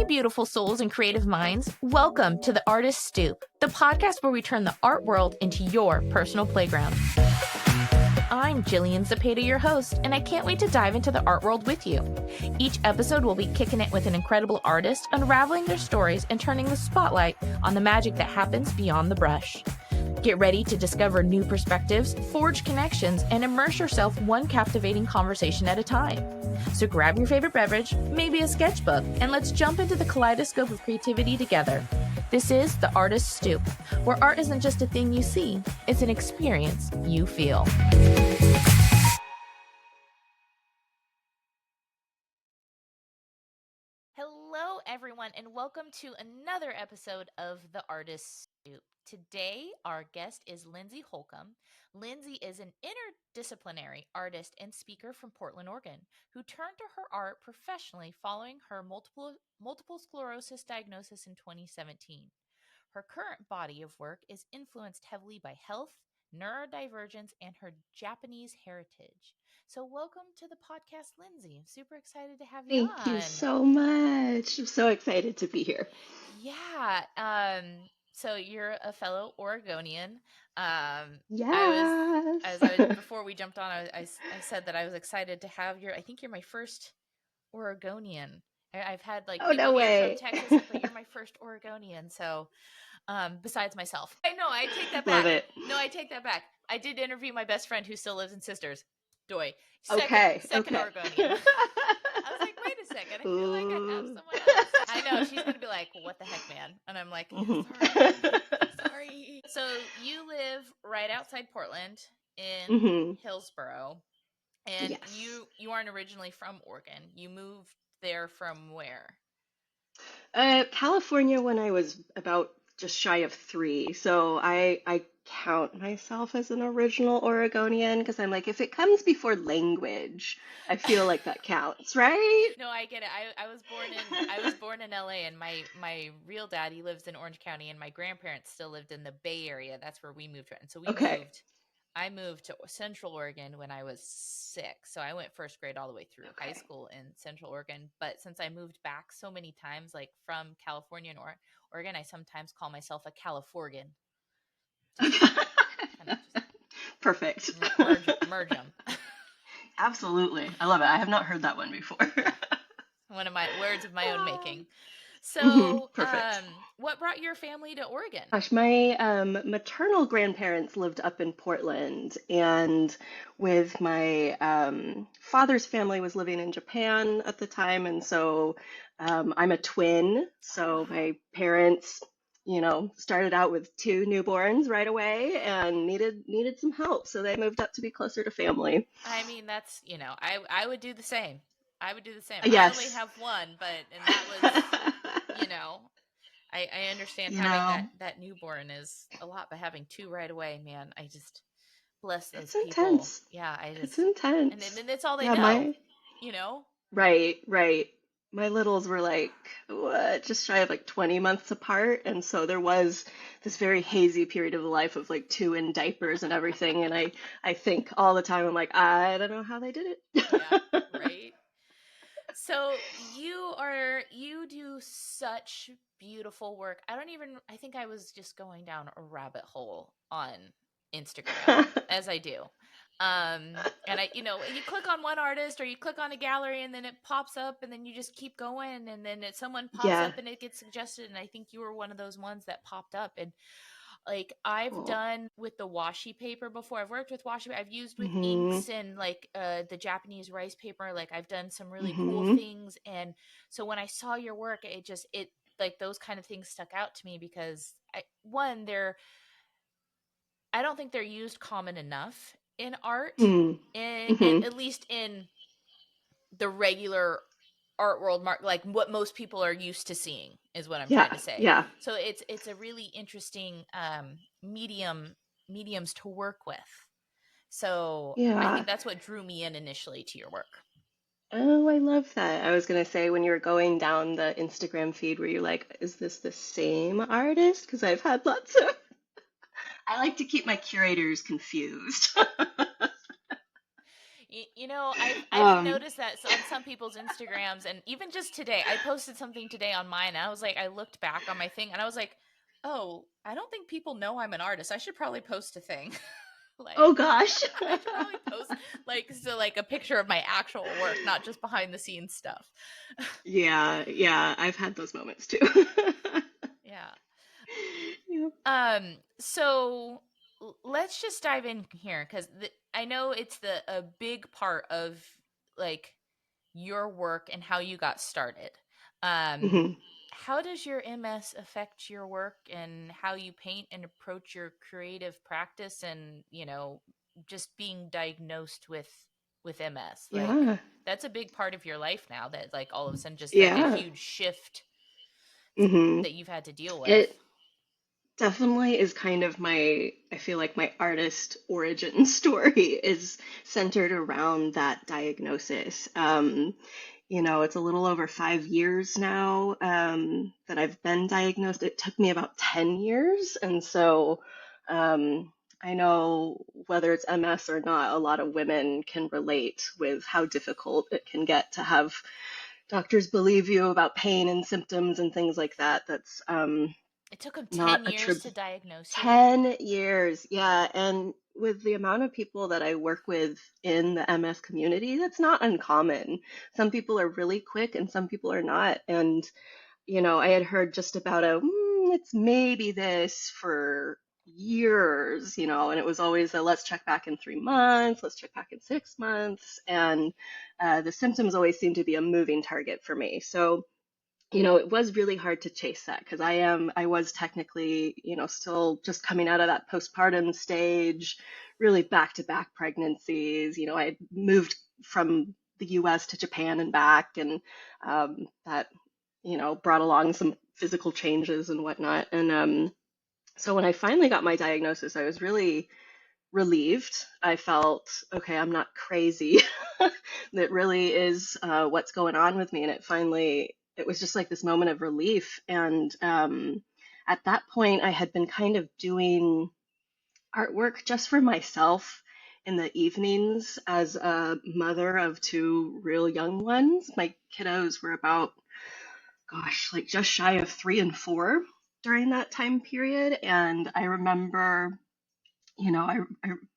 beautiful souls and creative minds. Welcome to the Artist Stoop, the podcast where we turn the art world into your personal playground. I'm Jillian Zapata, your host, and I can't wait to dive into the art world with you. Each episode will be kicking it with an incredible artist, unraveling their stories and turning the spotlight on the magic that happens beyond the brush. Get ready to discover new perspectives, forge connections, and immerse yourself one captivating conversation at a time. So grab your favorite beverage, maybe a sketchbook, and let's jump into the kaleidoscope of creativity together. This is the Artist Stoop, where art isn't just a thing you see, it's an experience you feel. Hello, everyone, and welcome to another episode of the Artist Stoop. Today, our guest is Lindsay Holcomb. Lindsay is an interdisciplinary artist and speaker from Portland, Oregon, who turned to her art professionally following her multiple sclerosis diagnosis in 2017. Her current body of work is influenced heavily by health, neurodivergence, and her Japanese heritage. So welcome to the podcast, Lindsay. I'm super excited to have you Thank you on. so much. I'm so excited to be here. Yeah. So you're a fellow Oregonian. Yes. Before we jumped on, I said that I was excited to have I think you're my first Oregonian. I've had Oh, people no here from way. Texas, but you're my first Oregonian. So, besides myself, I know I take that Love back. it. No, I take that back. I did interview my best friend who still lives in Sisters, Doy. Okay. Second Oregonian. I was like, wait a second. I feel like I have someone else. I know she's gonna be like, what the heck, man? And I'm like, sorry. So you live right outside Portland in Hillsboro, and Yes. you aren't originally from Oregon. You moved there from where? California when I was about just shy of 3. So I count myself as an original Oregonian because I'm like, if it comes before language, I feel like that counts, right? No, I get it. I was born in LA, and my real dad, he lives in Orange County, and my grandparents still lived in the Bay Area. That's where we moved. And so Okay. I moved to Central Oregon when I was 6. So I went first grade all the way through high school in Central Oregon. But since I moved back so many times, like from California and Oregon, I sometimes call myself a Californian. Perfect. Merge them. Absolutely. I love it. I have not heard that one before. One of my words of my own making. So, Perfect. what brought your family to Oregon? Gosh, my maternal grandparents lived up in Portland, and with my father's family was living in Japan at the time, and so I'm a twin. So my parents, started out with 2 newborns right away and needed some help, so they moved up to be closer to family. I mean, that's, I would do the same. I would do the same. I only Yes. have one, and that was, I understand having that newborn is a lot, but having 2 right away, man, I just bless those It's people. intense. Yeah, It's intense. and then it's all they Yeah, know, Right. My littles were like, what, just shy of like 20 months apart. And so there was this very hazy period of the life of like 2 in diapers and everything. And I think all the time, I'm like, I don't know how they did it. Yeah, right. So you do such beautiful work. I think I was just going down a rabbit hole on Instagram as I do. And you click on one artist or you click on a gallery and then it pops up and then you just keep going and then someone pops Yeah. up and it gets suggested. And I think you were one of those ones that popped up. And like I've Oh. done with the washi paper before. I've worked with washi. I've used with Mm-hmm. inks and like the Japanese rice paper. Like I've done some really cool Mm-hmm. things. And so when I saw your work, it like those kind of things stuck out to me because I don't think they're used common enough in art, and Mm-hmm. at least in the regular art world, like what most people are used to seeing is what I'm trying to say. Yeah. So it's a really interesting mediums to work with. So I Yeah. think that's what drew me in initially to your work. Oh, I love that. I was gonna say when you were going down the Instagram feed, were you like, is this the same artist? Because I've had lots of. I like to keep my curators confused. I've Um, noticed that on some people's Instagrams, and even just today, I posted something today on mine, and I was like, I looked back on my thing, and I was like, oh, I don't think people know I'm an artist. I should probably post a thing. oh Like, gosh. I should probably post like a picture of my actual work, not just behind the scenes stuff. Yeah, yeah, I've had those moments too. Yeah. Yeah. So let's just dive in here because I know it's a big part of like your work and how you got started. Um, Mhm. how does your MS affect your work and how you paint and approach your creative practice and, just being diagnosed with MS? Like Yeah. that's a big part of your life now that like all of a sudden just like a Yeah. huge shift Hmm. that you've had to deal with. It definitely is kind of I feel like my artist origin story is centered around that diagnosis. It's a little over 5 years now, that I've been diagnosed. It took me about 10 years. And so, I know whether it's MS or not, a lot of women can relate with how difficult it can get to have doctors believe you about pain and symptoms and things like that. That's It took them not 10 a years trib to diagnose you. 10 years. Yeah. And with the amount of people that I work with in the MS community, that's not uncommon. Some people are really quick and some people are not. And, I had heard just about it's maybe this for years, and it was always a let's check back in 3 months, let's check back in 6 months. And the symptoms always seem to be a moving target for me. So, it was really hard to chase that because I was technically, still just coming out of that postpartum stage, really back-to-back pregnancies. I had moved from the US to Japan and back, and that, brought along some physical changes and whatnot. And so when I finally got my diagnosis, I was really relieved. I felt, okay, I'm not crazy. That really is what's going on with me. And it was just like this moment of relief. And at that point, I had been kind of doing artwork just for myself in the evenings as a mother of two real young ones. My kiddos were about, gosh, like just shy of 3 and 4 during that time period. And I remember, I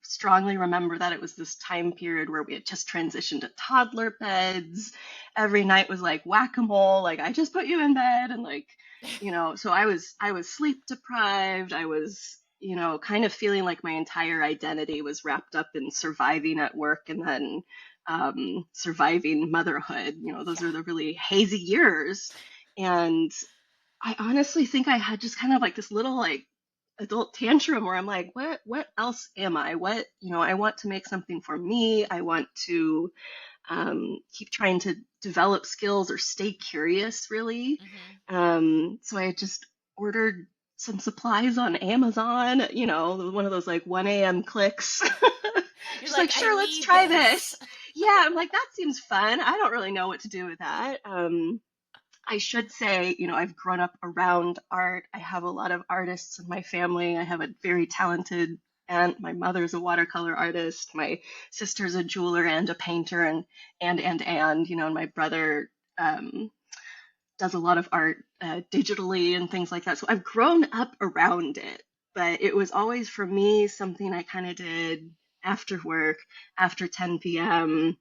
strongly remember that it was this time period where we had just transitioned to toddler beds. Every night was like whack-a-mole, like I just put you in bed and like, so I was sleep deprived. I was, kind of feeling like my entire identity was wrapped up in surviving at work and then surviving motherhood. Those Yeah. are the really hazy years. And I honestly think I had just kind of like this little like adult tantrum where I'm like, what else am I? I want to make something for me. I want to keep trying to develop skills or stay curious, really. Hmm. So I just ordered some supplies on Amazon, one of those like 1 a.m. clicks. You're Just like, like, I sure, let's need try this. this. Yeah, I'm like, that seems fun. I don't really know what to do with that. I should say, I've grown up around art. I have a lot of artists in my family. I have a very talented aunt. My mother's a watercolor artist. My sister's a jeweler and a painter, and my brother um, does a lot of art digitally and things like that. So I've grown up around it, but it was always for me something I kind of did after work, after 10 p.m.,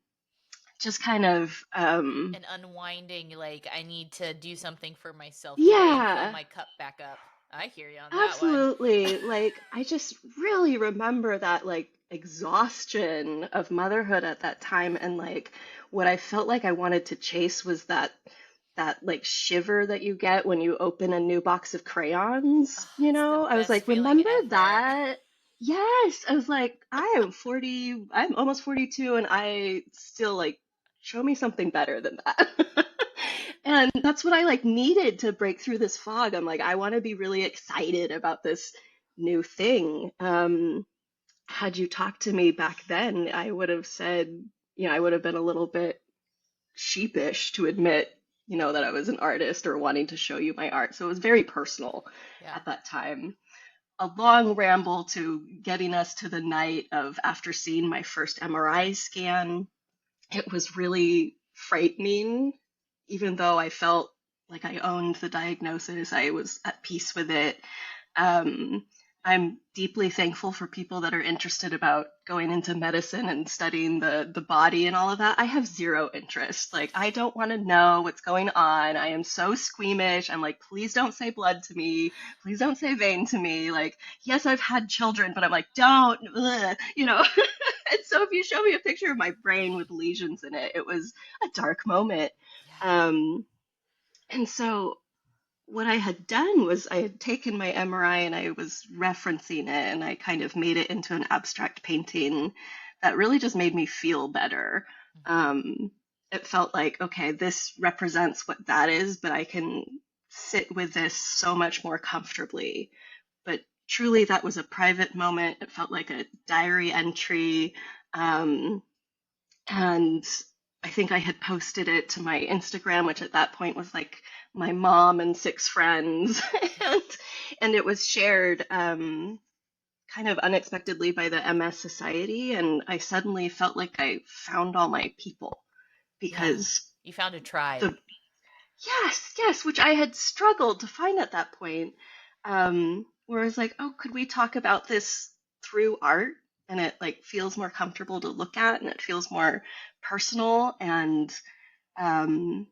just kind of, And unwinding, like, I need to do something for myself today and fill yeah. my cup back up. I hear you on that one. Absolutely. Like, I just really remember that, like, exhaustion of motherhood at that time. And, like, what I felt like I wanted to chase was that, like, shiver that you get when you open a new box of crayons, Oh, it's the I was best like, feeling remember ever. that? Yes. I was like, I am 40, I'm almost 42, and I still, like, show me something better than that. And that's what I like needed to break through this fog. I'm like, I want to be really excited about this new thing. Had you talked to me back then, I would have said, I would have been a little bit sheepish to admit, that I was an artist or wanting to show you my art. So it was very personal Yeah. at that time. a long ramble to getting us to the night of after seeing my first MRI scan. It was really frightening, even though I felt like I owned the diagnosis, I was at peace with it. Um, I'm deeply thankful for people that are interested about going into medicine and studying the body and all of that. I have zero interest. Like, I don't want to know what's going on. I am so squeamish. I'm like, please don't say blood to me. Please don't say vein to me. Like, yes, I've had children, but I'm like, don't, ugh, you know. And so if you show me a picture of my brain with lesions in it, it was a dark moment. Yeah. Um, and so what I had done was I had taken my MRI and I was referencing it and I kind of made it into an abstract painting that really just made me feel better. Mm-hmm. Um, it felt like, okay, this represents what that is, but I can sit with this so much more comfortably. But truly, that was a private moment. It felt like a diary entry. Um, and I think I had posted it to my Instagram, which at that point was like my mom and six friends, and and it was shared kind of unexpectedly by the MS Society, and I suddenly felt like I found all my people Yeah. because You found a tribe. the yes, which I had struggled to find at that point. Where I was like, oh, could we talk about this through art? And it like feels more comfortable to look at, and it feels more personal. And um,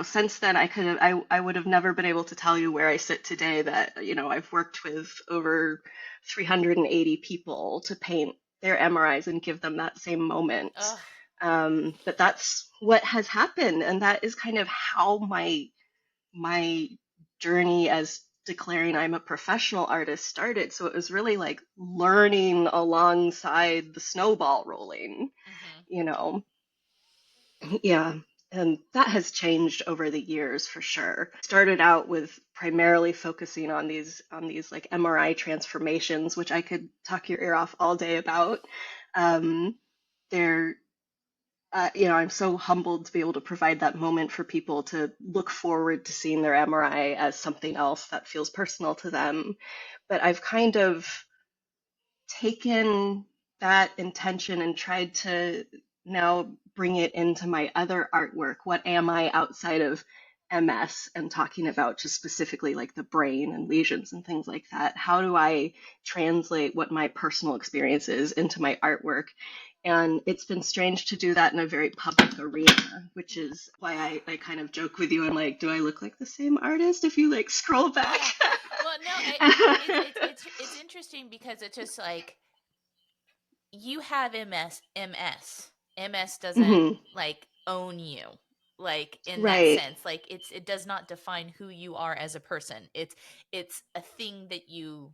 since then, I would have never been able to tell you where I sit today. That I've worked with over 380 people to paint their MRIs and give them that same moment. Ugh. But that's what has happened, and that is kind of how my journey as declaring I'm a professional artist started. So it was really like learning alongside the snowball rolling, Mm-hmm. you know. Yeah. And that has changed over the years for sure. Started out with primarily focusing on these like MRI transformations, which I could talk your ear off all day about. Um, they're I'm so humbled to be able to provide that moment for people to look forward to seeing their MRI as something else that feels personal to them. But I've kind of taken that intention and tried to now bring it into my other artwork. What am I outside of MS and talking about just specifically like the brain and lesions and things like that? How do I translate what my personal experience is into my artwork? And it's been strange to do that in a very public arena, which is why I kind of joke with you. I'm like, do I look like the same artist if you like scroll back? Yeah. Well, no, it's interesting because it's just like you have MS doesn't Hmm. like own you, like in that Right. sense. Like it does not define who you are as a person. It's a thing that you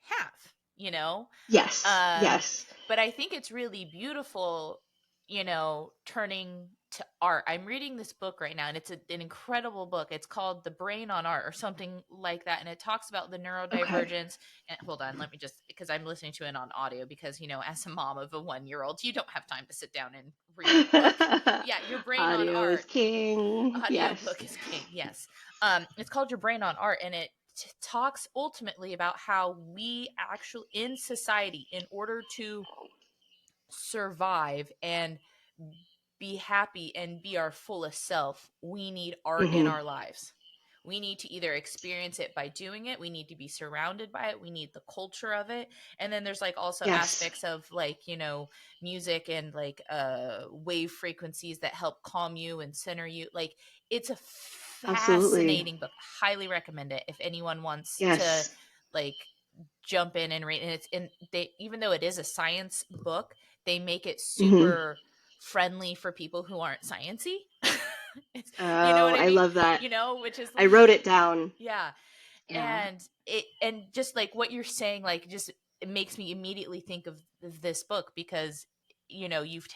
have, you know. Yes. um Yes. but I think it's really beautiful, turning to art. I'm reading this book right now, and it's an incredible book. It's called The Brain on Art or something like that, and it talks about the Okay. neurodivergence. And hold on, let me just, because I'm listening to it on audio, because as a mom of a 1 year old, you don't have time to sit down and read a book. Yeah, Your Brain on Audio is Art. king. Yes. Audiobook is king. Yes. It's called Your Brain on Art, and it talks ultimately about how we actually in society, in order to survive and be happy and be our fullest self, we need art in Hmm. our lives. We need to either experience it by doing it, we need to be surrounded by it, we need the culture of it. And then there's like also Yes. aspects of like, music and like wave frequencies that help calm you and center you. Like it's a Absolutely. fascinating book. Highly recommend it if anyone wants to Yes. like jump in and read. And it's in they even though it is a science book, they make it Hmm. super friendly for people who aren't sciency. You know Oh, what I I mean? love that. Which is I wrote it down. yeah. Yeah. And just like what you're saying, like just it makes me immediately think of this book because you've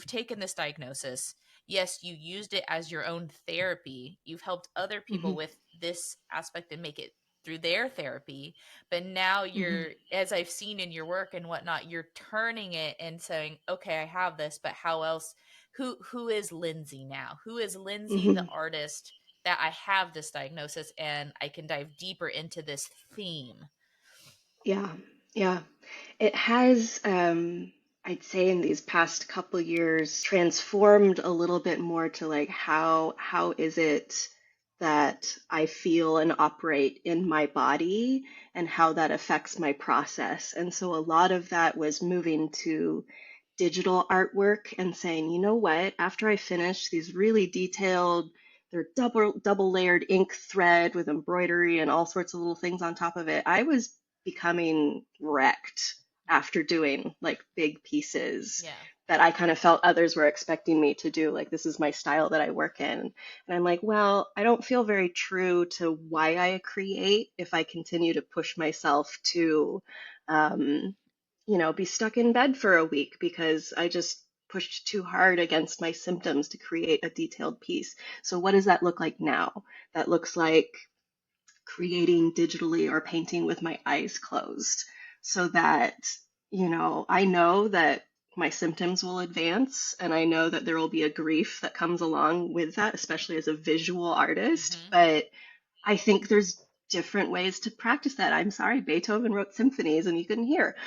taken this diagnosis. Yes, you used it as your own therapy. You've helped other people Hmm. with this aspect and make it through their therapy. But now Hmm. as I've seen in your work and whatnot, you're turning it and saying, okay, I have this, but how else? Who is Lindsay now? Who is Lindsay the Hmm. artist that I have this diagnosis and I can dive deeper into this theme? Yeah. Yeah. It has, I'd say in these past couple years, transformed a little bit more to like how is it that I feel and operate in my body and how that affects my process. And so a lot of that was moving to digital artwork and saying, you know what, after I finish these really detailed, they're double layered ink thread with embroidery and all sorts of little things on top of it. I was becoming wrecked after doing like big pieces Yeah. that I kind of felt others were expecting me to do. Like, this is my style that I work in. And I'm like, well, I don't feel very true to why I create if I continue to push myself to, um, be stuck in bed for a week because I just pushed too hard against my symptoms to create a detailed piece. So, what does that look like now? That looks like creating digitally or painting with my eyes closed so that, I know that my symptoms will advance and I know that there will be a grief that comes along with that, especially as a visual artist. Mm-hmm. But I think there's different ways to practice that. I'm sorry, Beethoven wrote symphonies and you couldn't hear.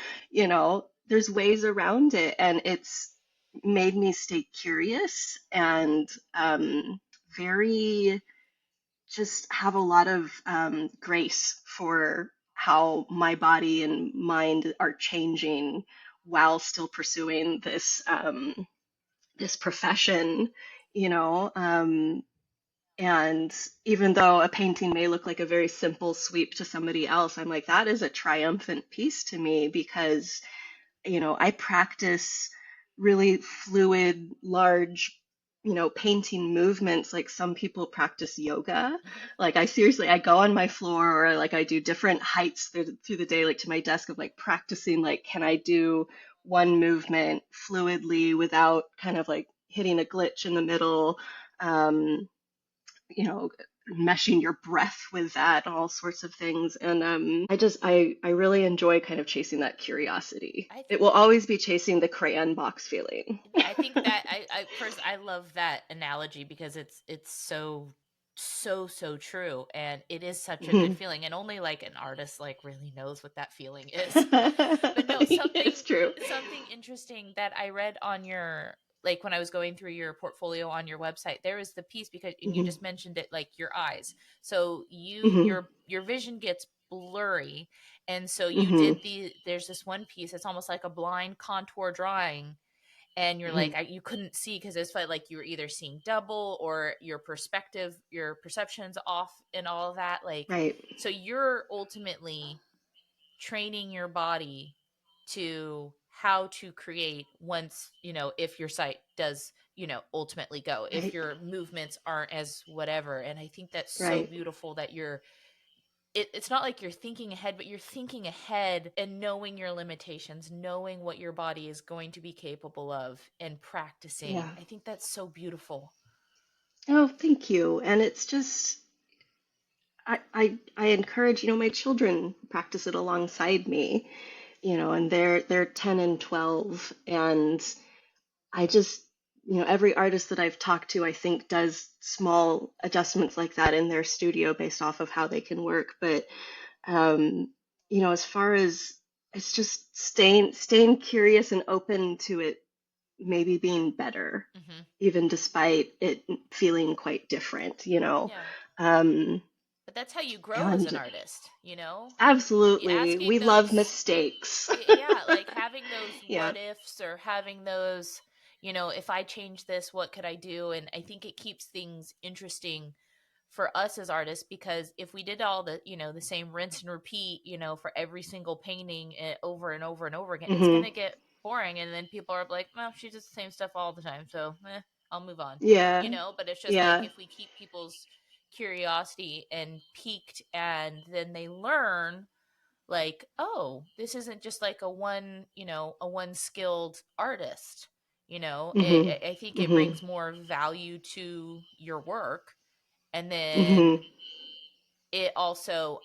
There's ways around it, and it's made me stay curious and very just have a lot of grace for how my body and mind are changing while still pursuing this profession, you know. And even though a painting may look like a very simple sweep to somebody else, I'm like, that is a triumphant piece to me because I practice really fluid, large, painting movements like some people practice yoga. Mm-hmm. Like, I go on my floor, or like I do different heights through the day, like to my desk, of like practicing, like, can I do one movement fluidly without kind of like hitting a glitch in the middle? Um, you know, meshing your breath with that, all sorts of things. And I really enjoy kind of chasing that curiosity. I It think will always be chasing the crayon box feeling. I think that I first I love that analogy because it's so true, and it is such a good Mhm. feeling, and only like an artist like really knows what that feeling is. But no, It's true. something interesting that I read on your, like when I was going through your portfolio on your website, there is the piece because, and you Hmm. just mentioned it, like your eyes. So Hmm. your vision gets blurry, and so you Hmm. did there's this one piece, it's almost like a blind contour drawing, and you're Hmm. like you couldn't see because it's like you were either seeing double or your perception's off and all of that, like, Right. so you're ultimately training your body to how to create once, if your sight does, ultimately go, if Right. your movements aren't as whatever. And I think that's so Right. beautiful that it's not like you're thinking ahead, but you're thinking ahead and knowing your limitations, knowing what your body is going to be capable of, and practicing. Yeah. I think that's so beautiful. Oh, thank you. And it's just, I encourage, my children practice it alongside me, and they're 10 and 12, and I just, every artist that I've talked to, I think, does small adjustments like that in their studio based off of how they can work. But, as far as it's just staying curious and open to it maybe being better, Hmm. even despite it feeling quite different. Yeah. Um, But that's how you grow as an and artist, absolutely, we asking love those, mistakes. yeah, like having those Yeah. what ifs, or having those, if I change this, what could I do? And I think it keeps things interesting for us as artists, because if we did all the same rinse and repeat, for every single painting, over and over and over again, it's Hmm. going to get boring. And then people are like, well, she does the same stuff all the time, so I'll move on, Yeah. but it's just like Yeah. if we keep people's curiosity and piqued, and then they learn, like, oh, this isn't just like a one skilled artist, Hmm. I think it Hmm. brings more value to your work. And then Hmm. it also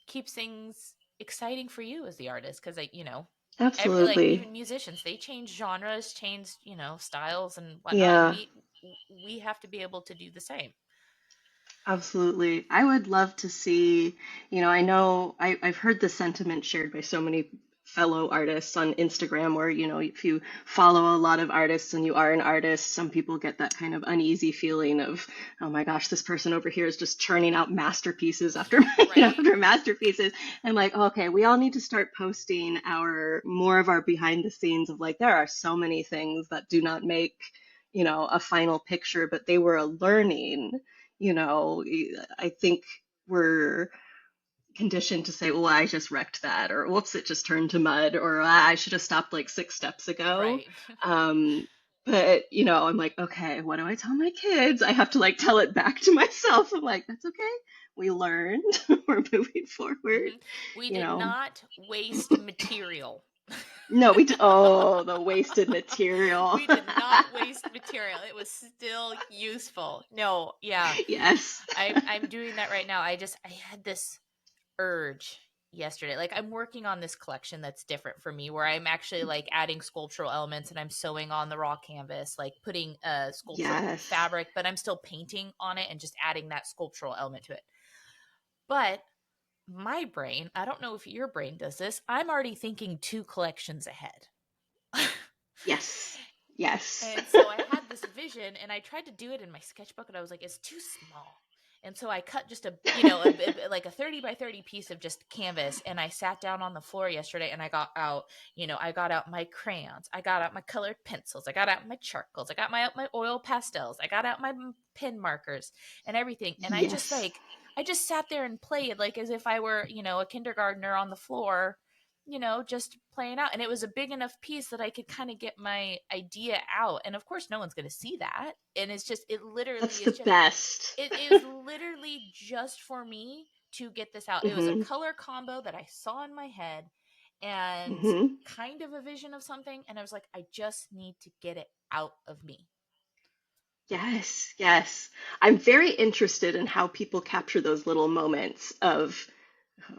keeps things exciting for you as the artist, because, like, like Absolutely. even musicians, they change genres, change, styles and whatnot, and Yeah. we have to be able to do the same. Absolutely. I would love to see, I know I've heard the sentiment shared by so many fellow artists on Instagram where, if you follow a lot of artists and you are an artist, some people get that kind of uneasy feeling of, oh my gosh, this person over here is just churning out masterpieces after, Right. after masterpieces. And like, okay, we all need to start posting more of our behind the scenes of like, there are so many things that do not make, a final picture, but they were a learning. you know, I think we're conditioned to say, well, I just wrecked that, or whoops, it just turned to mud, or I should have stopped like 6 steps ago. Right. Um, but, I'm like, okay, what do I tell my kids? I have to like tell it back to myself. I'm like, that's okay. We learned. We're moving forward, Hmm. We you did know. not waste material. No, we did. Oh, the wasted material. We did not waste material. It was still useful. No, yeah. Yes. I'm doing that right now. I had this urge yesterday. Like I'm working on this collection that's different for me where I'm actually like adding sculptural elements and I'm sewing on the raw canvas, like putting sculptural Yes. fabric, but I'm still painting on it and just adding that sculptural element to it. But my brain, I don't know if your brain does this, I'm already thinking 2 collections ahead. Yes. Yes. And so I had this vision and I tried to do it in my sketchbook and I was like, it's too small. And so I cut just like a 30 by 30 piece of just canvas. And I sat down on the floor yesterday and I got out my crayons. I got out my colored pencils. I got out my charcoals. I got my oil pastels. I got out my pen markers and everything. And Yes. I just sat there and played like as if I were, a kindergartner on the floor, just playing out. And it was a big enough piece that I could kind of get my idea out. And of course, no one's going to see that. And That's the best. it is literally just for me to get this out. It was a Hmm. color combo that I saw in my head and Hmm. kind of a vision of something. And I was like, I just need to get it out of me. Yes, yes. I'm very interested in how people capture those little moments of,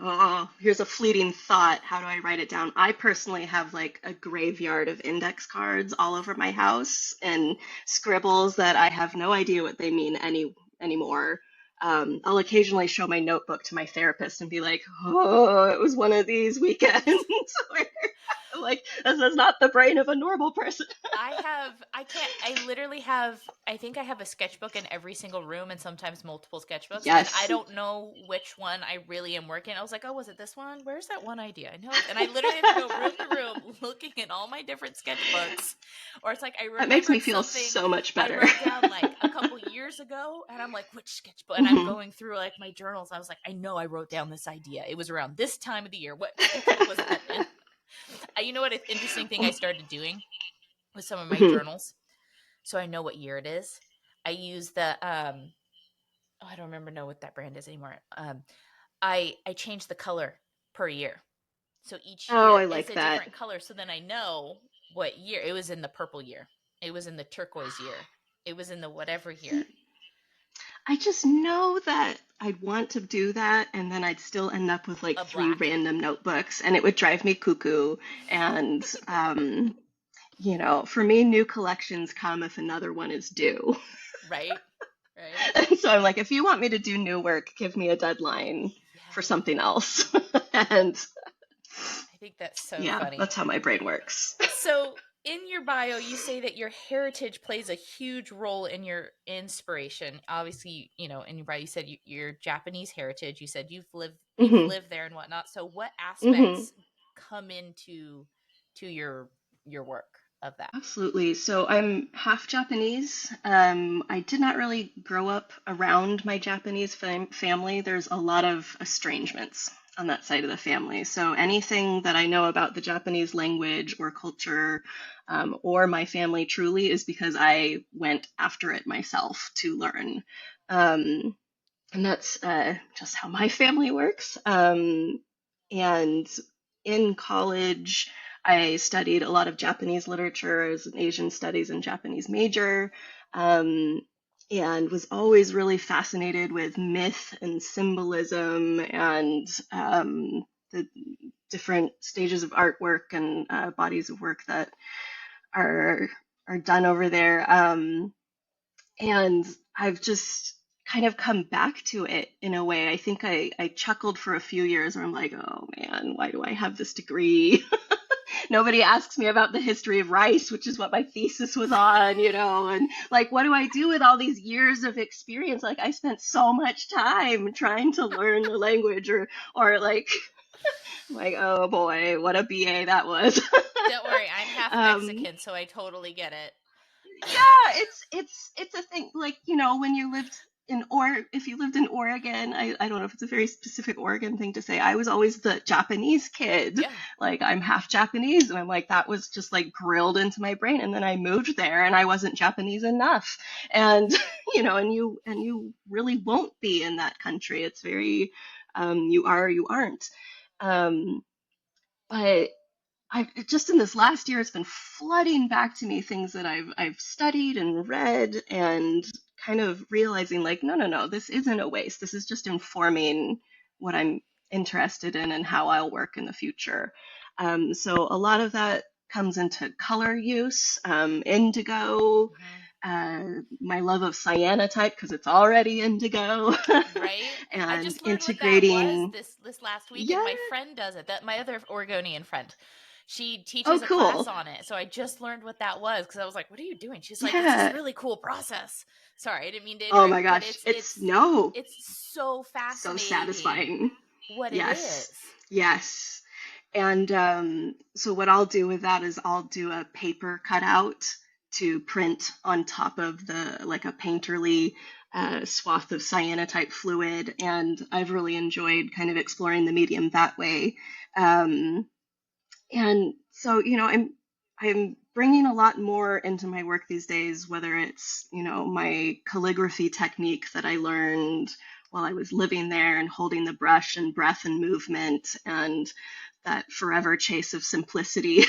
oh, here's a fleeting thought. How do I write it down? I personally have like a graveyard of index cards all over my house and scribbles that I have no idea what they mean anymore. I'll occasionally show my notebook to my therapist and be like, "Oh, it was one of these weekends where I'm like, this is not the brain of a normal person." I literally have, I think I have a sketchbook in every single room and sometimes multiple sketchbooks. And I Yes. don't know which one I really am working. I was like, oh, was it this one? Where's that one idea? I know. And I literally have to go room to room looking at all my different sketchbooks. Or it's like I That makes me remembered feel something so much I better. wrote down like a couple years ago. And I'm like, which sketchbook? And I'm Hmm. going through like my journals. I was like, I know I wrote down this idea. It was around this time of the year. What sketchbook was that in? You know what? An interesting thing I started doing with some of my Hmm. journals so I know what year it is. I use the oh, I don't remember know what that brand is anymore. I change the color per year. So each Oh, year I is like a that. different color so then I know what year. It was in the purple year. It was in the turquoise year. It was in the whatever year. I just know that I'd want to do that, and then I'd still end up with like A three black. random notebooks, and it would drive me cuckoo. And, for me, new collections come if another one is due. Right? Right? And so I'm like, if you want me to do new work, give me a deadline for Yeah. something else. And I think that's so yeah, funny. that's how my brain works. So, in your bio, you say that your heritage plays a huge role in your inspiration. Obviously, in your bio, you said your Japanese heritage. You said you've Hmm. lived there and whatnot. So, what Hmm. aspects come into to your work of that? Absolutely. So I'm half Japanese. I did not really grow up around my Japanese family. There's a lot of estrangements on that side of the family. So anything that I know about the Japanese language or culture, or my family truly is because I went after it myself to learn. Um, and that's just how my family works. And in college, I studied a lot of Japanese literature as an Asian studies and Japanese major, um, and was always really fascinated with myth and symbolism and the different stages of artwork and bodies of work that are are done over there. And I've just kind of come back to it in a way. I think I chuckled for a few years where I'm like, oh man, why do I have this degree? Nobody asks me about the history of rice, which is what my thesis was on, and like, what do I do with all these years of experience? Like, I spent so much time trying to learn the language, or like, like, oh boy, what a BA that was. Don't worry, I'm half um, Mexican, so I totally get it. yeah, it's a thing. Like, when you lived if you lived in Oregon, I don't know if it's a very specific Oregon thing to say. I was always the Japanese kid. Yeah. Like, I'm half Japanese, and I'm like, that was just like drilled into my brain. And then I moved there and I wasn't Japanese enough. And and you really won't be in that country. It's very you are or you aren't. Um but I just in this last year, it's been flooding back to me things that I've studied and read, and kind of realizing like, no, no, no, this isn't a waste. This is just informing what I'm interested in and how I'll work in the future. So a lot of that comes into color use, indigo, my love of cyanotype because it's already indigo, Right? I and just learned what that was integrating. this last week, Yeah. and my friend does it. That my other Oregonian friend, she Oh, teaches a class cool. on it. So I just learned what that was because I was like, "What are you doing?" She's like, "It's this Yeah. really cool process." Sorry, I didn't mean to Oh interrupt, my but gosh. It's no. it's so So fascinating satisfying. what it Yes. is. Yes. And so what I'll do with that is I'll do a paper cutout to print on top of like a painterly swath of cyanotype fluid. And I've really enjoyed kind of exploring the medium that way. Um, and so, I'm bringing a lot more into my work these days, whether it's, my calligraphy technique that I learned while I was living there and holding the brush and breath and movement and that forever chase of simplicity.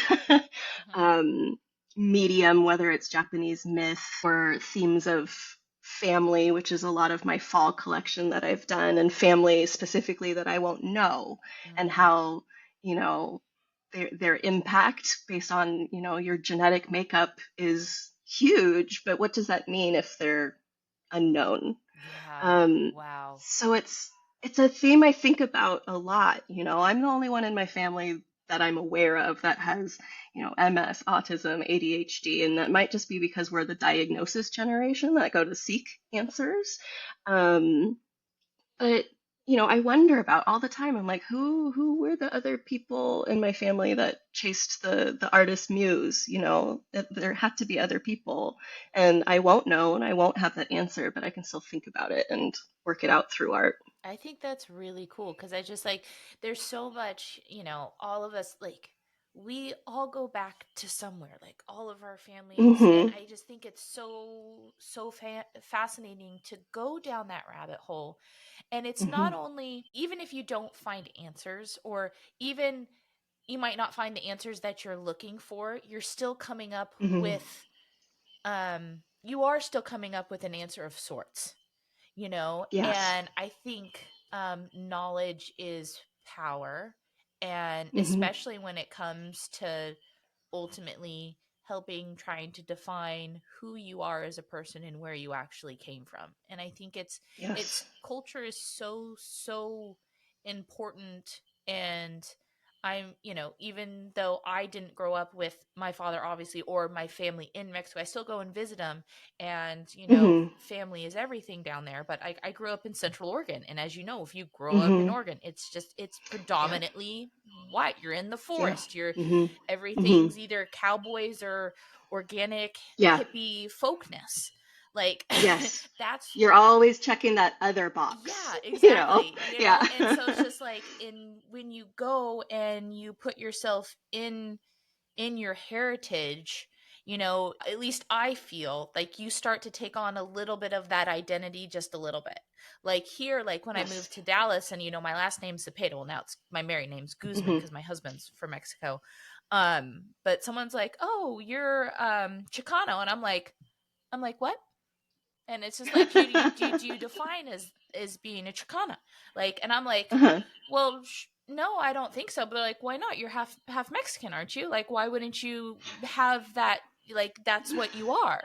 Mhm. um, Medium, whether it's Japanese myth or themes of family, which is a lot of my fall collection that I've done, and family specifically that I won't know, and Mm. how, you know, their impact based on, your genetic makeup is huge, but what does that mean if they're unknown? Yeah. Um, Wow. so it's a theme I think about a lot. I'm the only one in my family that I'm aware of that has, MS, autism, ADHD, and that might just be because we're the diagnosis generation that go to seek answers. Um, but I wonder about all the time. I'm like, who were the other people in my family that chased the artist muse? There had to be other people, and I won't know, and I won't have that answer, but I can still think about it and work it out through art. I think that's really cool because I just like there's so much, all of us like we all go back to somewhere, like all of our families, and Hmm. I just think it's so fascinating to go down that rabbit hole. And it's not Hmm. only even if you don't find answers or even you might not find the answers that you're looking for, you're still coming up Hmm. with you are still coming up with an answer of sorts, Yes. and I think knowledge is power, and Hmm. especially when it comes to ultimately helping trying to define who you are as a person and where you actually came from. And I think it's Yes. culture is so important. And I'm, even though I didn't grow up with my father, obviously, or my family in Mexico, I still go and visit them. And, Hmm. family is everything down there. But I grew up in Central Oregon. And as you know, if you grow up in Hmm. Oregon, it's Yep. predominantly white. You're in the Yeah. forest. You're Hmm. Hmm. everything's either cowboys or organic Yeah. hippie folkness. Like Yes. that's You're always checking that other box, yeah, exactly. Yeah. And so it's just like in when you go and you put yourself in your heritage, at least I feel like you start to take on a little bit of that identity just a little bit. Like here, like when I Yes. moved to Dallas and my last name's Cepeda. Well, now it's my married name's Guzman Hmm. because my husband's from Mexico. But someone's like, "Oh, you're Chicano." And I'm like, "What?" And it's just like, do you define as being a Chicana? Like, and I'm like, Uh-huh. well, no, I don't think so. But like, why not? You're half Mexican, aren't you? Like, why wouldn't you have that? Like, that's what you are.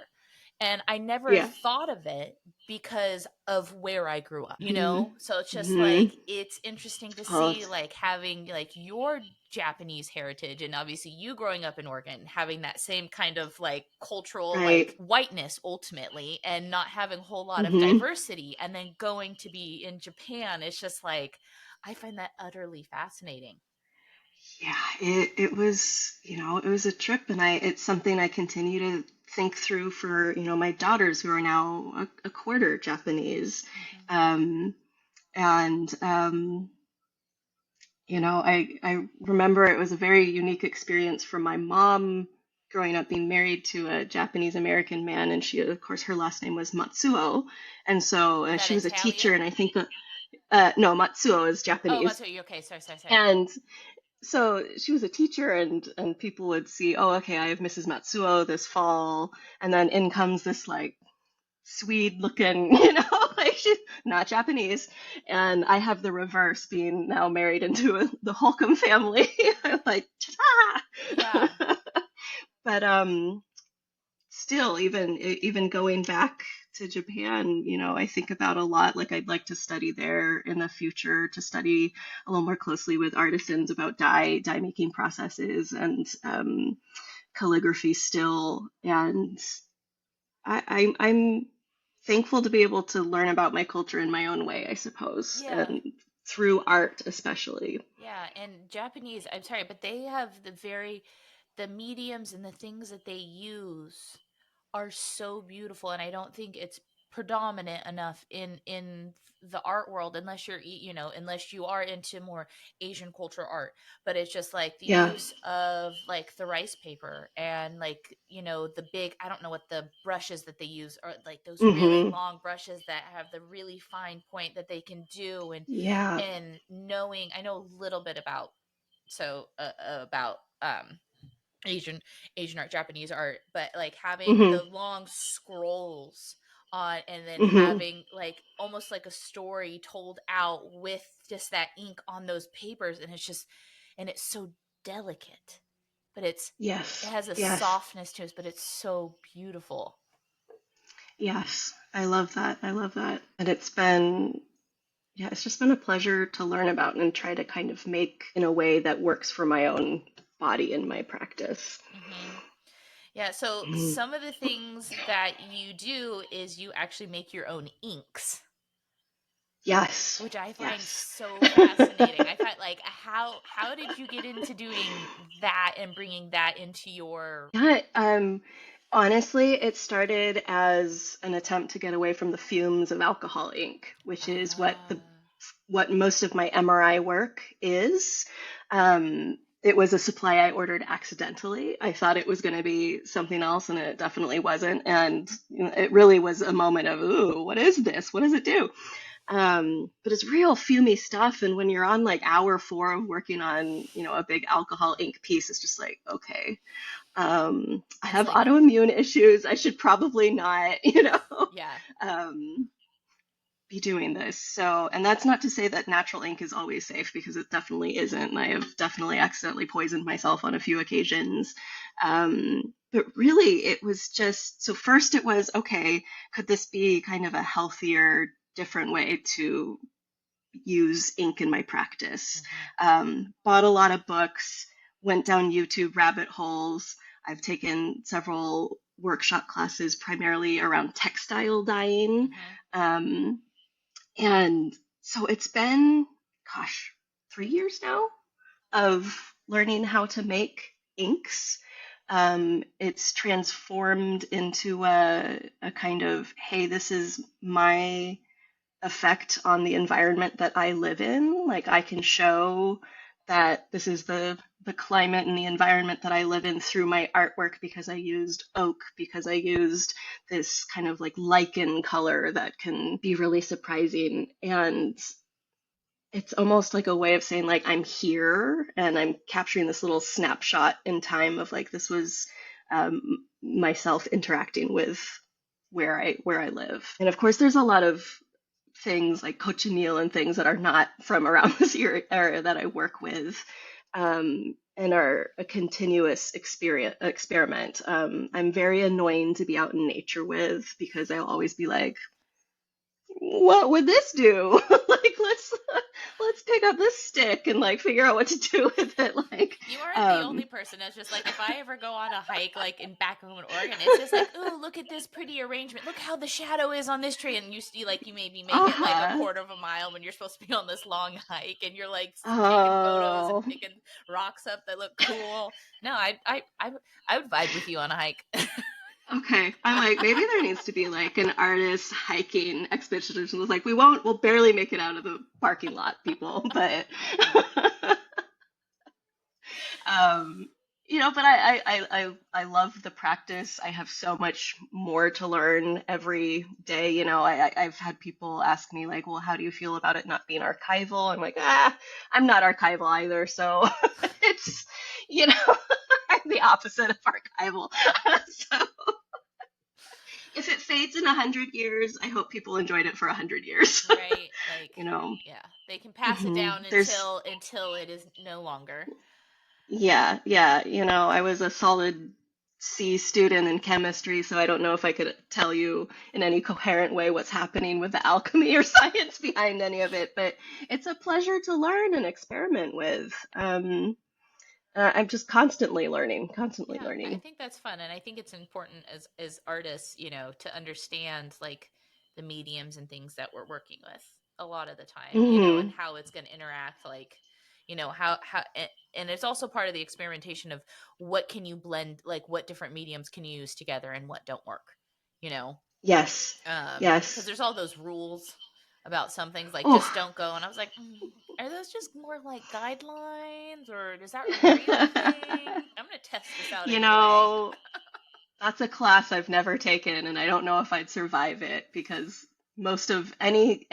And I never Yeah. thought of it because of where I grew up, you Hmm. know? So it's just Hmm. like it's interesting to Oh, see like having like your Japanese heritage and obviously you growing up in Oregon having that same kind of like cultural like right. whiteness ultimately and not having a whole lot of Hmm. diversity and then going to be in Japan. It's just like I find that utterly fascinating. Yeah, it was, it was a trip, and it's something I continue to think through for, my daughters who are now a quarter Japanese. Hmm. Um, and I remember it was a very unique experience for my mom growing up being married to a Japanese American man, and she, of course, her last name was Matsuo, and so Is that she was a teacher, Italian? and I think no, Matsuo is Oh, Japanese. Matsu, okay, sorry. And so she was a teacher, and people would see, oh, okay, I have Mrs. Matsuo this fall, and then in comes this like Swede looking, like she's not Japanese, and I have the reverse, being now married into the Holcomb family. I'm like, Yeah. ta-da! But still, even going back to Japan, I think about a lot. Like I'd like to study there in the future, to study a little more closely with artisans about dye making processes, and calligraphy still. And I'm thankful to be able to learn about my culture in my own way, I suppose, Yeah. and through art especially. Yeah, and Japanese, I'm sorry, but they have the mediums and the things that they use are so beautiful, and I don't think it's predominant enough in the art world unless unless you are into more Asian culture art. But it's just like the Yeah. use of like the rice paper and like, the big, I don't know what the brushes that they use are, like those really Hmm. long brushes that have the really fine point that they can do, Yeah. and knowing I know a little bit about about Asian Asian art, Japanese art, but like having Hmm. the long scrolls on and then Hmm. having like almost like a story told out with just that ink on those papers, and it's so delicate, but it Yes. has a Yes. softness to it, but it's so beautiful. Yes. I love that. I love that. And yeah, it's just been a pleasure to learn about and try to kind of make in a way that works for my own body and my practice. Hmm. Yeah, so Mhm. some of the things that you do is you actually make your own inks, Yes. which I find Yes. so fascinating. I find like how did you get into doing that and bringing that into your Yeah, honestly, it started as an attempt to get away from the fumes of alcohol ink, which is uh what most of my MRI work is. It was a supply I ordered accidentally. I thought it was going to be something else, and it definitely wasn't. And it really was a moment of, ooh, what is this? What does it do? But it's real fumy stuff. And when you're on like hour 4 of working on, a big alcohol ink piece, it's just like, okay, I it's have like autoimmune issues. I should probably not, yeah. um, be doing this. So, and that's not to say that natural ink is always safe, because it definitely isn't. And I have definitely accidentally poisoned myself on a few occasions. But really, it was just, so first it was, okay, could this be kind of a healthier, different way to use ink in my practice? Hmm. Bought a lot of books, went down YouTube rabbit holes. I've taken several workshop classes primarily around textile dyeing. Hmm. Um, and so it's been, gosh, 3 years now of learning how to make inks. It's transformed into a kind of, hey, this is my effect on the environment that I live in. Like I can show that this is the climate and the environment that I live in through my artwork, because I used oak, because I used this kind of like lichen color that can be really surprising. And it's almost like a way of saying like I'm here, and I'm capturing this little snapshot in time of like this was um, myself interacting with where I live. And of course, there's a lot of things like cochineal and things that are not from around this area that I work with. and are a continuous experiment. I'm very annoying to be out in nature with because I'll always be like, what would this do? Like, let's pick up this stick and like figure out what to do with it. Like, You aren't the only person that's just like, if I ever go on a hike, like in back home in Oregon, it's just like, oh, look at this pretty arrangement. Look how the shadow is on this tree. And you see, like, you maybe make it like a uh-huh. quarter of a mile when you're supposed to be on this long hike, and you're like taking photos and Oh, picking rocks up that look cool. No, I would vibe with you on a hike. okay. I'm like, maybe there needs to be like an artist hiking expedition. It's like, we'll barely make it out of the parking lot, people, but um, but I love the practice. I have so much more to learn every day. I've had people ask me like, well, how do you feel about it not being archival? I'm like, I'm not archival either. So it's, I'm the opposite of archival. So if it fades in 100 years, I hope people enjoyed it for 100 years. Right? Like, You know, yeah, they can pass it down there's until it is no longer. Yeah. I was a solid C student in chemistry, so I don't know if I could tell you in any coherent way what's happening with the alchemy or science behind any of it, but it's a pleasure to learn and experiment with. I'm just constantly learning, constantly Yeah, I learning. think that's fun, and I think it's important as artists, to understand like the mediums and things that we're working with a lot of the time, and Hmm. how it's going to interact, like, how and it's also part of the experimentation of what can you blend, like what different mediums can you use together and what don't work, you know, Yes, because yes. there's all those rules about some things like Oh, just don't go, and I was like, are those just more like guidelines, or is that a real thing? I'm gonna test this out you anyway. know, that's a class I've never taken, and I don't know if I'd survive it because most of any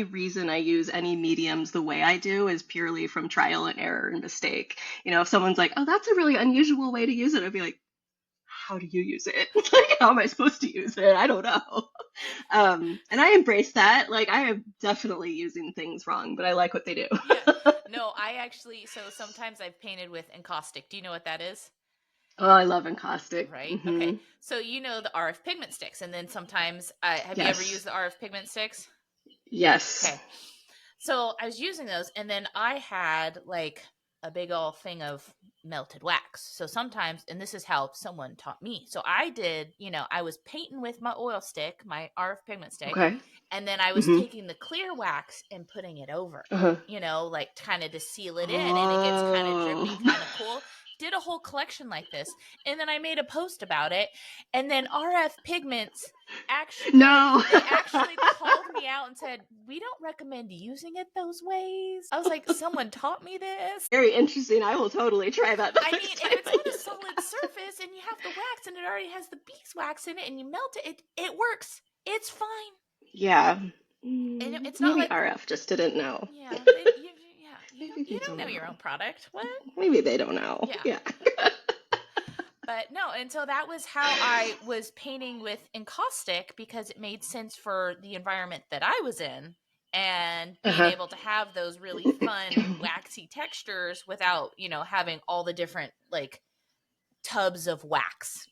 reason I use any mediums the way I do is purely from trial and error and mistake. If someone's like, "Oh, that's a really unusual way to use it," I'd be like, "How do you use it? Like, how am I supposed to use it? I don't know." And I embrace that. Like, I am definitely using things wrong, but I like what they do. Yeah. No, I actually, so sometimes I've painted with encaustic. Do you know what that is? Oh, I love encaustic. Right. Okay. So you know the RF pigment sticks, and then sometimes, have you ever Yes, used the RF pigment sticks? yes. Okay. So I was using those, and then I had like a big old thing of melted wax. So sometimes, and this is how someone taught me. So I did, I was painting with my oil stick, my RF pigment stick, Okay. and then I was Hmm. taking the clear wax and putting it over, Uh-huh. like kind of to seal it in, and it gets kind of drippy, Oh. kind of cool. Did a whole collection like this, and then I made a post about it, and then RF Pigments actually No. they actually called me out and said, we don't recommend using it those ways. I was like, someone taught me this. Very interesting. I will totally try that the I mean, next if time it's I on a use solid surface and you have the wax and it already has the beeswax in it and you melt it works. It's fine. Yeah. And it's not Maybe like, RF just didn't know. yeah, yeah, Maybe you they don't don't know your know. own product. What? Maybe they don't know. Yeah. Yeah. But no, and so that was how I was painting with encaustic, because it made sense for the environment that I was in, and being Uh-huh. able to have those really fun waxy textures without, having all the different like tubs of wax.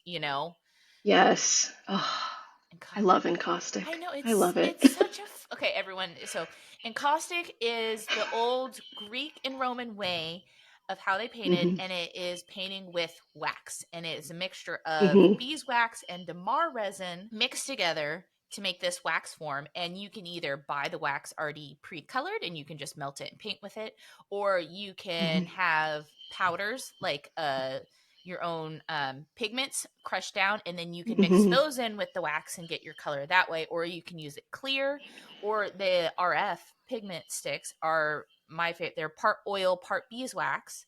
Yes. Oh, I Enca- love encaustic. I know I it's love it. it's such a okay, everyone. So encaustic is the old Greek and Roman way of how they painted, Hmm. and it is painting with wax, and it is a mixture of Hmm. beeswax and damar resin mixed together to make this wax form. And you can either buy the wax already pre-colored and you can just melt it and paint with it, or you can Hmm. have powders like your own pigments crushed down, and then you can mix Hmm. those in with the wax and get your color that way, or you can use it clear. Or the RF pigment sticks are my favorite. They're part oil, part beeswax,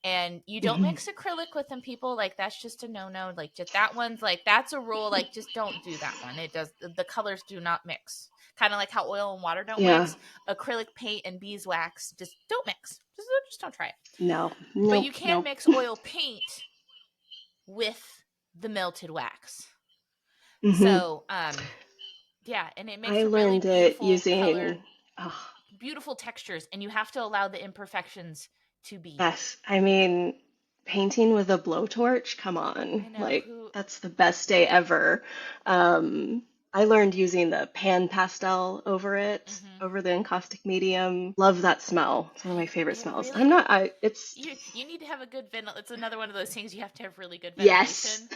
and you don't Hmm. mix acrylic with them, people. Like, that's just a no-no. Like, just that one's like, that's a rule. Like, just don't do that one. It does, the colors do not mix. Kind of like how oil and water don't Yeah. mix, acrylic paint and beeswax just don't mix. Just don't try it. No. But Nope. you can Nope. mix oil paint with the melted wax. Hmm. So, yeah, and it makes I a really learned it beautiful using. color, Oh, beautiful textures, and you have to allow the imperfections to be. Yes. I mean, painting with a blowtorch, come I on. know Like, who. that's the best day ever. I learned using the pan pastel over it, Hmm. over the encaustic medium. Love that smell. It's one of my favorite It smells. really. It's, You need to have a good It's another one of those things you have to have really good yes. ventilation.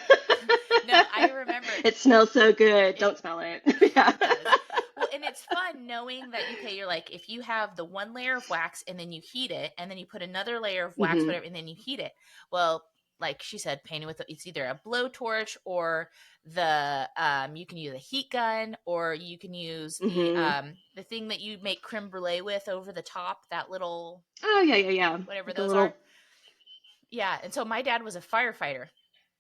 No, I remember It smells so good. it. Don't smell it. Yeah. It does. Well, and it's fun knowing that you're like, if you have the one layer of wax and then you heat it, and then you put another layer of wax, Hmm. whatever, and then you heat it. Well, like she said, painting with it's either a blowtorch or you can use a heat gun, or you can use Hmm. the thing that you make creme brulee with over the top, that little Oh, yeah, yeah, yeah. whatever Like a those are. little. Yeah, and so my dad was a firefighter.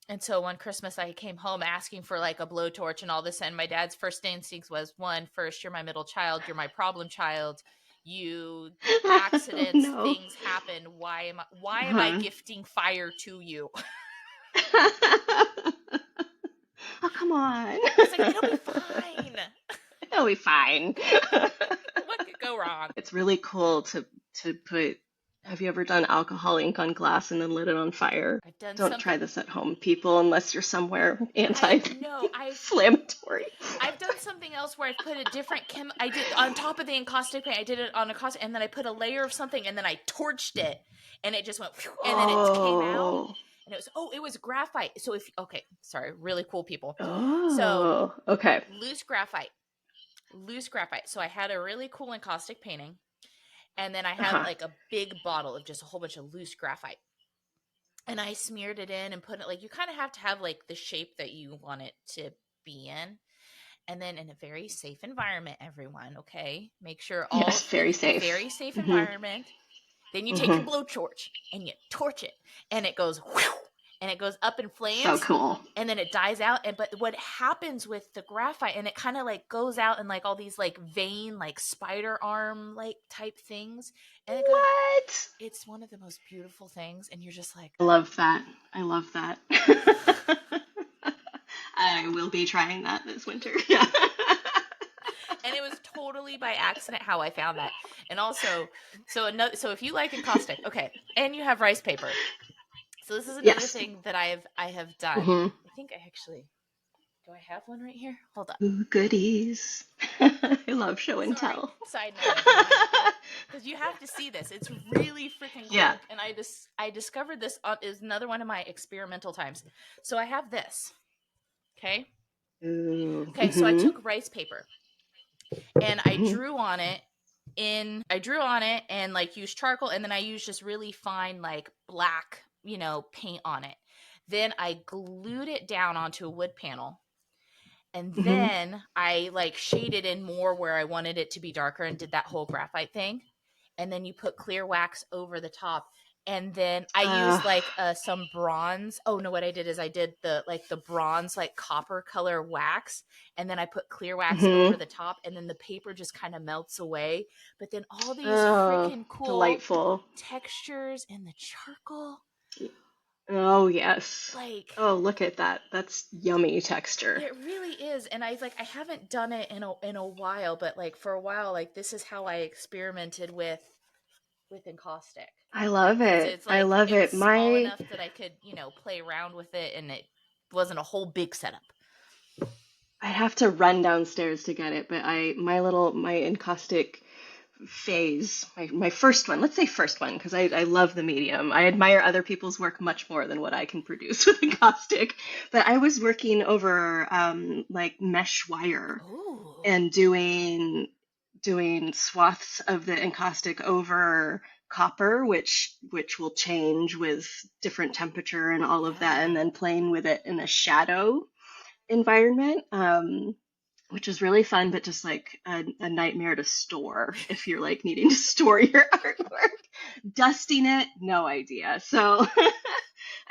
And so one Christmas, I came home asking for like a blowtorch and all this. And my dad's first instinct was, first, you're my middle child. You're my problem child. You Oh, accidents, no. things happen. Why am I Huh. gifting fire to you? Oh, come on. He's like, it'll be fine. It'll be fine. What could go wrong? It's really cool to put. Have you ever done alcohol ink on glass and then lit it on fire? I've done Don't something. try this at home, people, unless you're somewhere I no, anti-inflammatory. I've done something else where I've put a different I did on top of the encaustic paint. I did it on encaustic, and then I put a layer of something, and then I torched it, and it just went, and then it came out, Oh. and it was graphite. So sorry, really cool people. So Oh. Okay. loose graphite. So I had a really cool encaustic painting, and then I had Uh-huh. like a big bottle of just a whole bunch of loose graphite. And I smeared it in and put it, like, you kind of have to have like the shape that you want it to be in. And then in a very safe environment, everyone, okay? Make sure Yes, very safe. very safe Hmm. environment. Then you take Hmm. your blowtorch and you torch it, and it goes whew, and it goes up in So flames, cool. and then it dies out. And but what happens with the graphite, and it kind of like goes out in like all these like vein, like spider arm like type things, and What? it's one of the most beautiful things, and you're just like, I love that. I love that. I will be trying that this winter. Yeah. and it was totally by accident how I found that. And also, so if you like encaustic, okay, and you have rice paper. So this is another Yes. thing that I have done. Hmm. I think I actually do I have one right here? Hold up. Ooh, goodies. I love show and Sorry, tell. side note again. Because you have to see this. It's really freaking Yeah. cool. And I discovered this is another one of my experimental times. So I have this. Okay. Ooh. Okay. So I Hmm. took rice paper and I Hmm. drew on it and like used charcoal, and then I used just really fine like black, paint on it. Then I glued it down onto a wood panel, and Hmm. then I like shaded in more where I wanted it to be darker and did that whole graphite thing. And then you put clear wax over the top. And then I Uh, used like some bronze. Oh no, what I did is I did the bronze like copper color wax, and then I put clear wax over hmm. the top, and then the paper just kind of melts away. But then all these Oh, freaking cool delightful. textures in the charcoal, Oh, yes. like Oh, look at that. That's yummy texture. it really is. And I haven't done it in a while, but like for a while, like this is how I experimented with encaustic, I love because it. I love it was it. small enough that I could play around with it, and it wasn't a whole big setup. I have to run downstairs to get it, but my encaustic phase, my first one, let's say first one, because I love the medium. I admire other people's work much more than what I can produce with encaustic. But I was working over like mesh wire Oh, and doing swaths of the encaustic over copper, which will change with different temperature and all of that, yeah. and then playing with it in a shadow environment, which is really fun, but just like a nightmare to store if you're like needing to store your artwork. Dusting it, no idea. So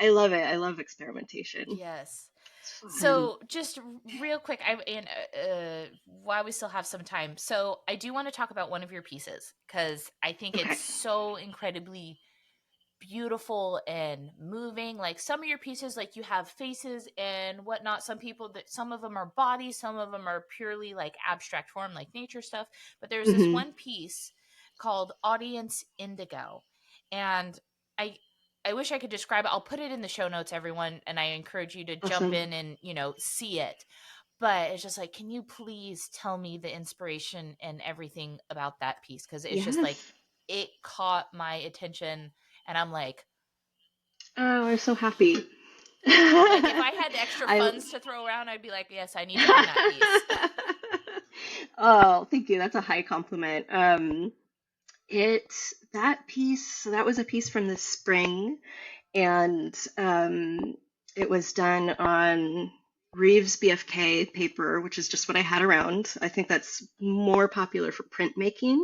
I love it. I love experimentation. Yes. It's fun. So just real quick, while we still have some time, so I do want to talk about one of your pieces, because I think Okay. it's so incredibly beautiful and moving. Like some of your pieces, like you have faces and whatnot. Some of them are bodies, some of them are purely like abstract form, like nature stuff. But there's this Hmm. one piece called Audience Indigo, And I wish I could describe it. I'll put it in the show notes, everyone, and I encourage you to jump Awesome. in and, see it. But it's just like, can you please tell me the inspiration and everything about that piece? Because it's just like, Yes. it caught my attention, and I'm like, Oh, I'm so happy. if I had extra I funds to throw around, I'd be like, yes, I need to own that piece. Oh, thank you. That's a high compliment. That piece, so that was a piece from the spring, and it was done on Reeves BFK paper, which is just what I had around. I think that's more popular for printmaking,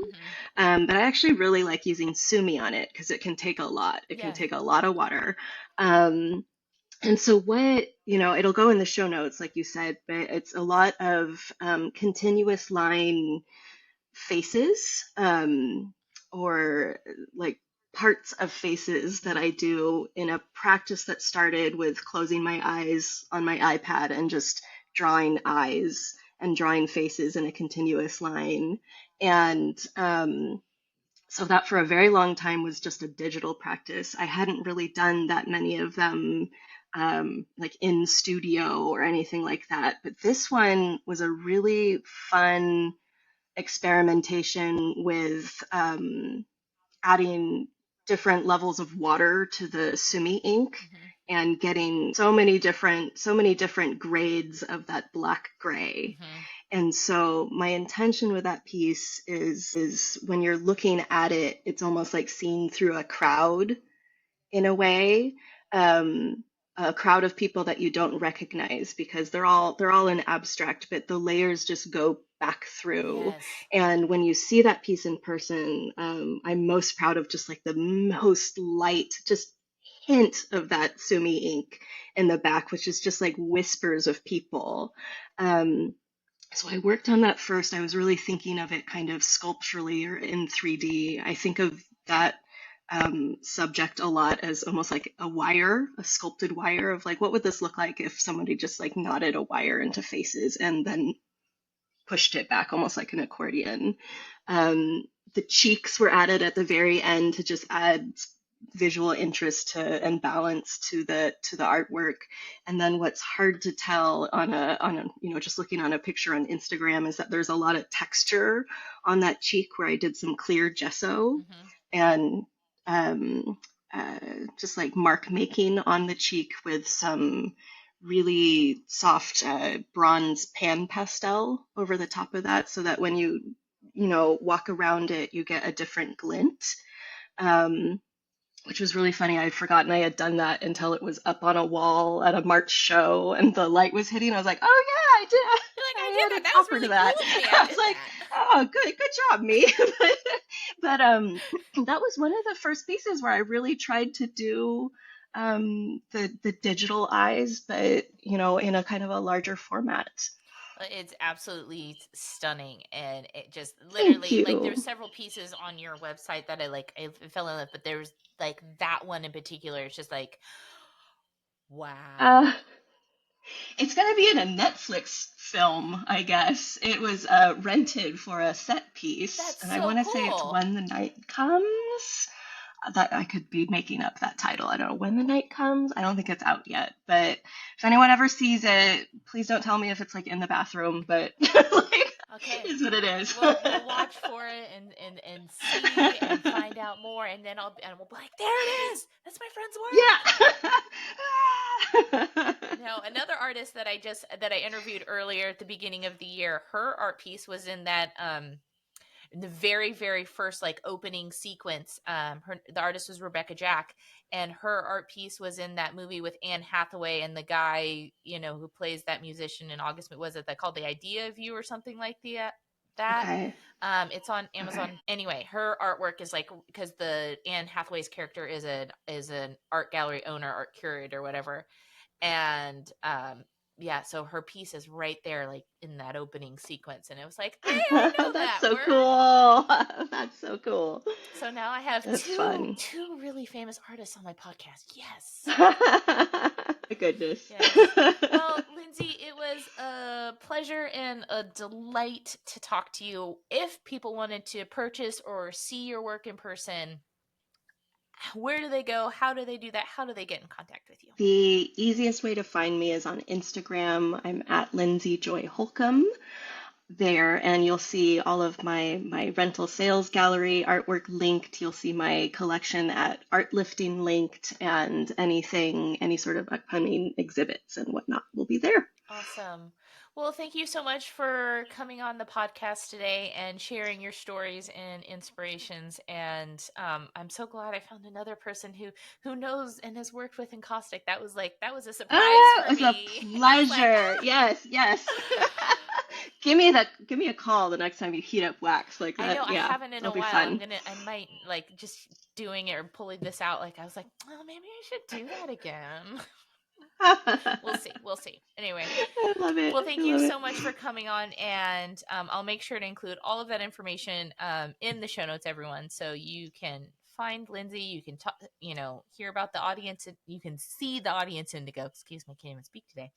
Hmm. but I actually really like using sumi on it because it can take a lot. It can Yeah. take a lot of water. Um, and so it'll go in the show notes, like you said, but it's a lot of continuous line faces, or like parts of faces that I do in a practice that started with closing my eyes on my iPad and just drawing eyes and drawing faces in a continuous line. And so that for a very long time was just a digital practice. I hadn't really done that many of them like in studio or anything like that. But this one was a really fun experimentation with adding different levels of water to the sumi ink Hmm. and getting so many different grades of that black gray. Hmm. And so my intention with that piece is when you're looking at it, it's almost like seeing through a crowd in a way, um, a crowd of people that you don't recognize because they're all in abstract, but the layers just go back through. Yes. And when you see that piece in person, I'm most proud of just like the most light, just hint of that sumi ink in the back, which is just like whispers of people. Um, so I worked on that first. I was really thinking of it kind of sculpturally or in 3D. I think of that subject a lot as almost like a wire, a sculpted wire of like, what would this look like if somebody just like knotted a wire into faces and then pushed it back, almost like an accordion. The cheeks were added at the very end to just add visual interest to and balance to the artwork. And then what's hard to tell on a just looking on a picture on Instagram is that there's a lot of texture on that cheek where I did some clear gesso Hmm. and um, uh, just like mark making on the cheek with some really soft bronze pan pastel over the top of that so that when you walk around it, you get a different glint. Um, which was really funny. I'd forgotten I had done that until it was up on a wall at a March show and the light was hitting. I was like, oh yeah, I did. You're like, I I did had that. a That was topper to really cool that. of me. I I was did like, that. oh, good job, me. but that was one of the first pieces where I really tried to do the digital eyes, but in a kind of a larger format. It's absolutely stunning, and it just Thank literally like there's you. several pieces on your website that I fell in love, but there's like that one in particular. It's just like, wow, Uh, It's going to be in a Netflix film, I guess. It was rented for a set piece, that's and I so want to say it's cool. When the Night Comes. That I could be making up that title. I don't know when the night comes. I don't think it's out yet. But if anyone ever sees it, please don't tell me if it's like in the bathroom. But like, Okay, is what it is. we'll watch for it and see and find out more, and then we'll be like, there it is. That's my friend's work. Yeah. Now, another artist that I interviewed earlier at the beginning of the year, her art piece was in that in the very very first like opening sequence. The artist was Rebecca Jack, and her art piece was in that movie with Anne Hathaway and the guy who plays that musician in August. Was it that called The Idea of You or something like that? Okay. It's on Okay. Amazon. Anyway, her artwork is like, because the Anne Hathaway's character is an art gallery owner, art curator, whatever. And yeah, so her piece is right there like in that opening sequence, and it was like, hey, I know That's that so work. cool. That's so cool. So now I have That's two fun. two really famous artists on my podcast. Yes. Goodness. Yes. Well, Lindsay, it was a pleasure and a delight to talk to you. If people wanted to purchase or see your work in person, where do they go? How do they do that? How do they get in contact with you? The easiest way to find me is on Instagram. I'm at Lindsay Joy Holcomb there, and you'll see all of my rental sales gallery artwork linked. You'll see my collection at Art Lifting linked, and any sort of upcoming exhibits and whatnot will be there. Awesome. Well, thank you so much for coming on the podcast today and sharing your stories and inspirations. And I'm so glad I found another person who knows and has worked with Encaustic. That was a surprise for me. It was a pleasure. Yes. Give me a call the next time you heat up wax like that. I know, Yeah, I haven't in a it'll be while. fun. I might just doing it or pulling this out. Like I was like, oh, maybe I should do that again. We'll see. Anyway, I love it. Well, thank you so much for coming on, and I'll make sure to include all of that information in the show notes, everyone, so you can find Lindsay. You can talk, hear about the audience. You can see the audience indigo. Excuse me, I can't even speak today.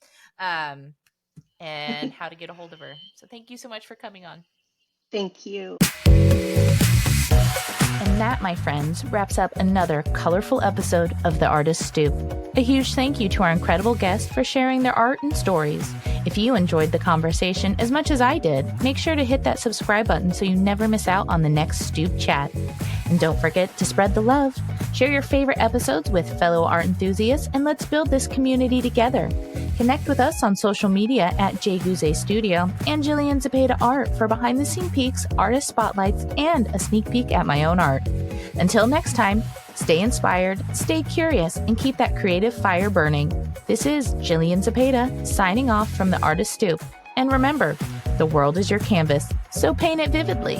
And how to get a hold of her. So thank you so much for coming on. Thank you. And that, my friends, wraps up another colorful episode of The Artist Stoop. A huge thank you to our incredible guests for sharing their art and stories. If you enjoyed the conversation as much as I did, make sure to hit that subscribe button so you never miss out on the next Stoop chat. And don't forget to spread the love. Share your favorite episodes with fellow art enthusiasts, and let's build this community together. Connect with us on social media at JGuze Studio and Jillian Zepeda Art for behind-the-scene peeks, artist spotlights, and a sneak peek at my own art. Until next time, stay inspired, stay curious, and keep that creative fire burning. This is Jillian Zepeda signing off from The Artist Stoop. And remember, the world is your canvas, so paint it vividly.